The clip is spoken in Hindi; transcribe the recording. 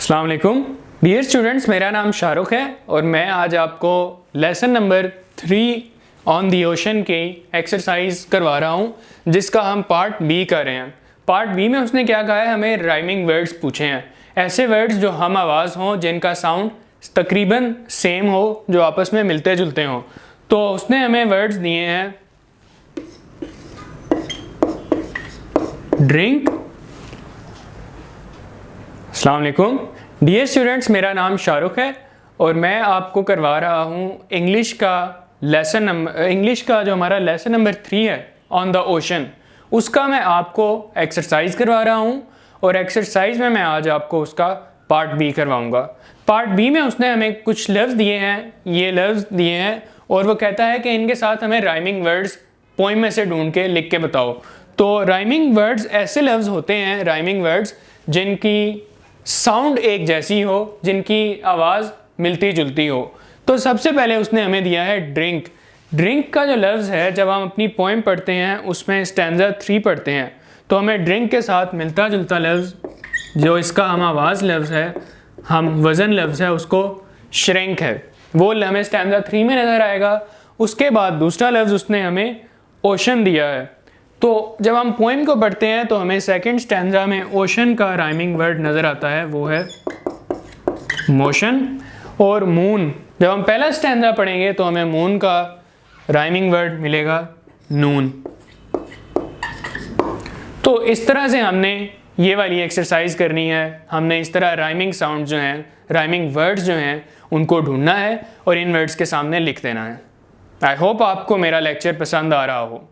अस्सलाम वालेकुम डियर स्टूडेंट्स, मेरा नाम शाहरुख है और मैं आज आपको lesson number 3 on the ocean की एक्सरसाइज करवा रहा हूँ जिसका हम पार्ट बी कर रहे हैं। पार्ट बी में उसने क्या कहा है, हमें राइमिंग वर्ड्स पूछे हैं, ऐसे वर्ड्स जो हम आवाज़ हों जिनका साउंड तकरीबन सेम हो, जो आपस में मिलते जुलते हों। तो उसने हमें वर्ड्स दिए हैं ड्रिंक। अस्सलाम वालेकुम डियर स्टूडेंट्स, मेरा नाम शाहरुख है और मैं आपको करवा रहा हूँ इंग्लिश का जो हमारा लेसन नंबर 3 है ऑन द ओशन, उसका मैं आपको एक्सरसाइज करवा रहा हूँ और एक्सरसाइज में मैं आज आपको उसका पार्ट बी करवाऊँगा। पार्ट बी में उसने हमें कुछ लफ्ज़ दिए हैं, ये लफ्ज़ दिए हैं और वो कहता है कि इनके साथ हमें राइमिंग वर्ड्स पोइम में से ढूंढ के लिख के बताओ। तो राइमिंग वर्ड्स ऐसे लफ्ज़ होते हैं, राइमिंग वर्ड्स जिनकी साउंड एक जैसी हो, जिनकी आवाज़ मिलती जुलती हो। तो सबसे पहले उसने हमें दिया है ड्रिंक। ड्रिंक का जो लफ्ज़ है, जब हम अपनी पोइम पढ़ते हैं उसमें स्टैंजा 3 पढ़ते हैं तो हमें ड्रिंक के साथ मिलता जुलता लफ्ज़ जो इसका हम आवाज़ लफ्ज़ है, हम वज़न लफ्ज़ है, उसको श्रिंक है, वो हमें स्टैंजा 3 में नज़र आएगा। उसके बाद दूसरा लफ्ज़ उसने हमें ओशन दिया है। तो जब हम पोइम को पढ़ते हैं तो हमें सेकंड स्टैंजा में ओशन का राइमिंग वर्ड नज़र आता है, वो है मोशन। और मून, जब हम पहला स्टैंजा पढ़ेंगे तो हमें मून का राइमिंग वर्ड मिलेगा नून। तो इस तरह से हमने ये वाली एक्सरसाइज करनी है, हमने इस तरह राइमिंग साउंड जो हैं, राइमिंग वर्ड्स जो हैं, उनको ढूंढना है और इन वर्ड्स के सामने लिख देना है। आई होप आपको मेरा लेक्चर पसंद आ रहा हो।